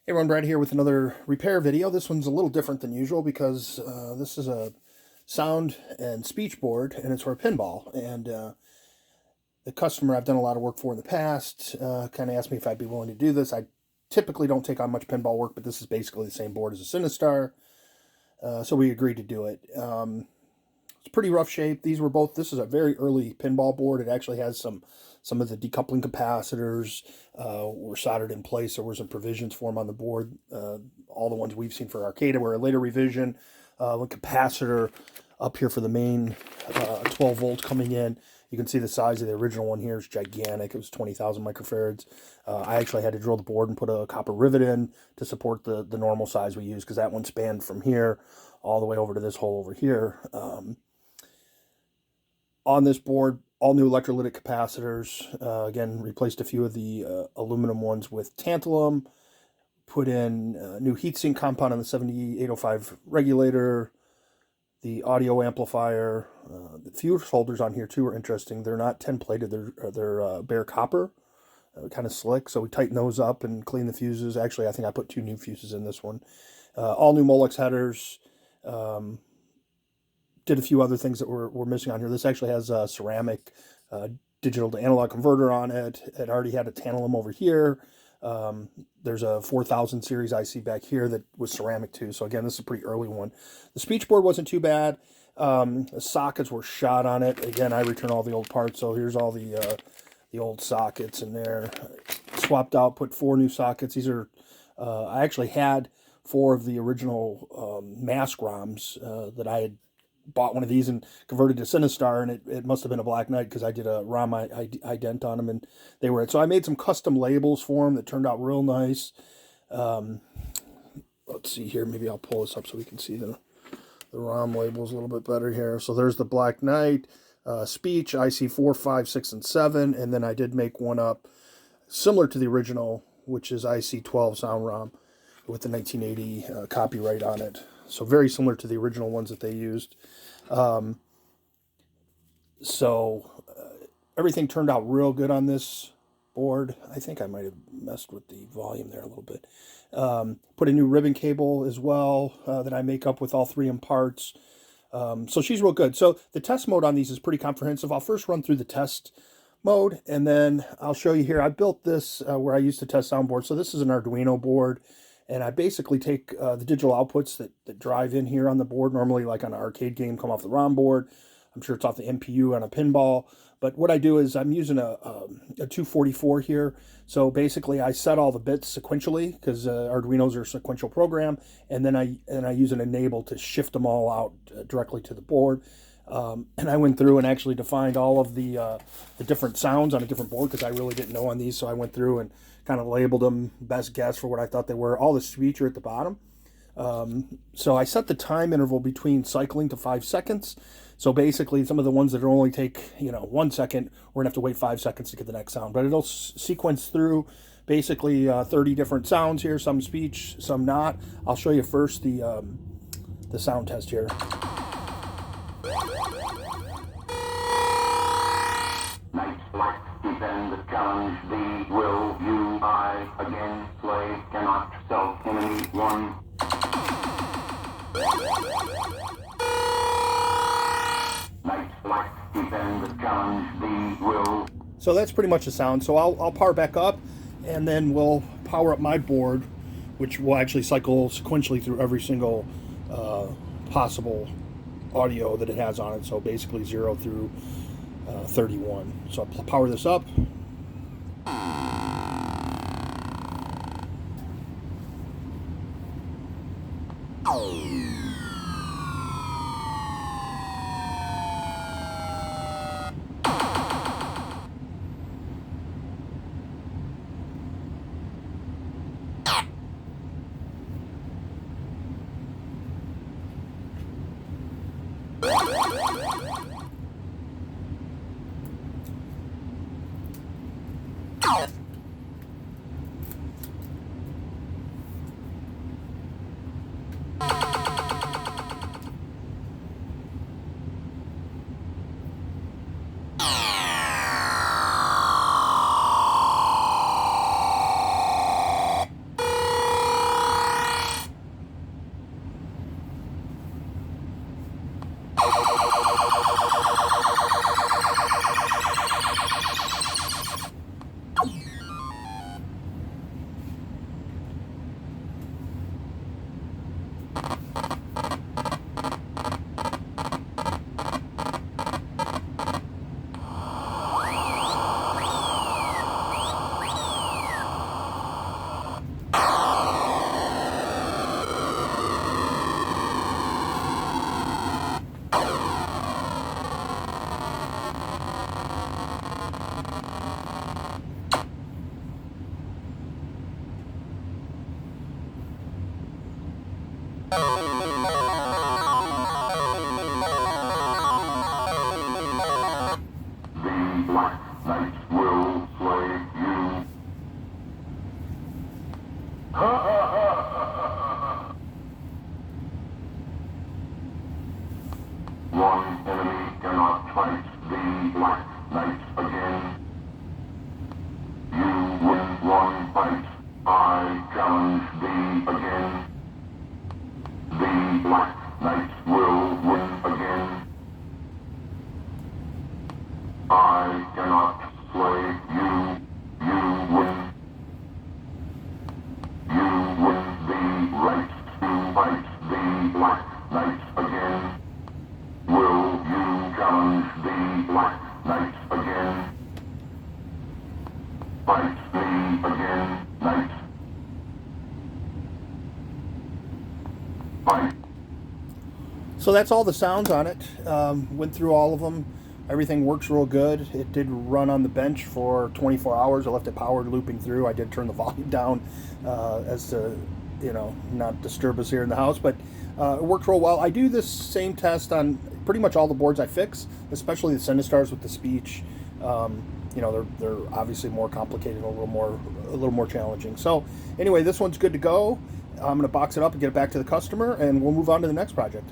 Hey everyone, Brad here with another repair video. This one's a little different than usual because this is a sound and speech board and it's for a pinball. And the customer I've done a lot of work for in the past kind of asked me if I'd be willing to do this. I typically don't take on much pinball work, but this is basically the same board as a Sinistar. So we agreed to do it. It's pretty rough shape. This is a very early pinball board. It actually has some of the decoupling capacitors were soldered in place. There were some provisions for them on the board. All the ones we've seen for Arcade were a later revision. The capacitor up here for the main 12 volts coming in. You can see the size of the original one here is gigantic. It was 20,000 microfarads. I actually had to drill the board and put a copper rivet in to support the normal size we use, because that one spanned from here all the way over to this hole over here. On this board, all new electrolytic capacitors. Again, replaced a few of the aluminum ones with tantalum. Put in new heatsink compound on the 7805 regulator. The audio amplifier. The fuse holders on here too are interesting. They're not 10 plated. They're bare copper. Kind of slick. So we tighten those up and clean the fuses. Actually, I think I put 2 new fuses in this one. All new Molex headers. Did a few other things that were missing on here. This actually has a ceramic digital to analog converter on it. It already had a tantalum over here. There's a 4000 series IC back here that was ceramic too. So again, this is a pretty early one. The speech board wasn't too bad. The sockets were shot on it. Again, I return all the old parts. So here's all the old sockets in there. Swapped out, put 4 new sockets. These are, I actually had 4 of the original mask ROMs that I had bought one of these and converted to Sinistar, and it must have been a Black Knight because I did a ROM ident on them, and they were it. So I made some custom labels for them that turned out real nice. Let's see here. Maybe I'll pull this up so we can see the ROM labels a little bit better here. So there's the Black Knight, Speech, IC 4, 5, 6, and 7, and then I did make one up similar to the original, which is IC 12 Sound ROM with the 1980 copyright on it. So very similar to the original ones that they used. Everything turned out real good on this board. I think I might have messed with the volume there a little bit. Put a new ribbon cable as well that I make up with all 3M parts. So she's real good. So the test mode on these is pretty comprehensive. I'll first run through the test mode, and then I'll show you here. I built this where I used to test soundboard. So this is an Arduino board. And I basically take the digital outputs that drive in here on the board, normally like on an arcade game, come off the ROM board. I'm sure it's off the MPU on a pinball. But what I do is I'm using a 244 here. So basically I set all the bits sequentially, because Arduinos are a sequential program. And then I use an enable to shift them all out directly to the board. And I went through and actually defined all of the different sounds on a different board, because I really didn't know on these. So I went through and kind of labeled them, best guess for what I thought they were. All the speech are at the bottom. So I set the time interval between cycling to 5 seconds. So basically some of the ones that only take 1 second, we're gonna have to wait 5 seconds to get the next sound. But it'll sequence through basically 30 different sounds here, some speech, some not. I'll show you first the sound test here. Night Black, defend, challenge thee, will you, I, again, play, cannot, self, enemy, 1. Night Black, defend, challenge thee, will. So that's pretty much the sound. So I'll power back up, and then we'll power up my board, which will actually cycle sequentially through every single possible audio that it has on it. So basically 0 through 31. So I'll power this up. The Black Knight will slay you. One enemy cannot fight the Black Knight again. You win one fight. I challenge thee again. The Black Knight will win again. I cannot slay you. You win. You win the right to fight the Black Knight again. Will you challenge the Black Knight again? Fight me again, Knight. Fight. So that's all the sounds on it. Went through all of them. Everything works real good. It did run on the bench for 24 hours. I left it powered looping through. I did turn the volume down as to, not disturb us here in the house, but it worked real well. I do this same test on pretty much all the boards I fix, especially the Cinestars with the speech. They're obviously more complicated, a little more challenging. So anyway, this one's good to go. I'm going to box it up and get it back to the customer, and we'll move on to the next project.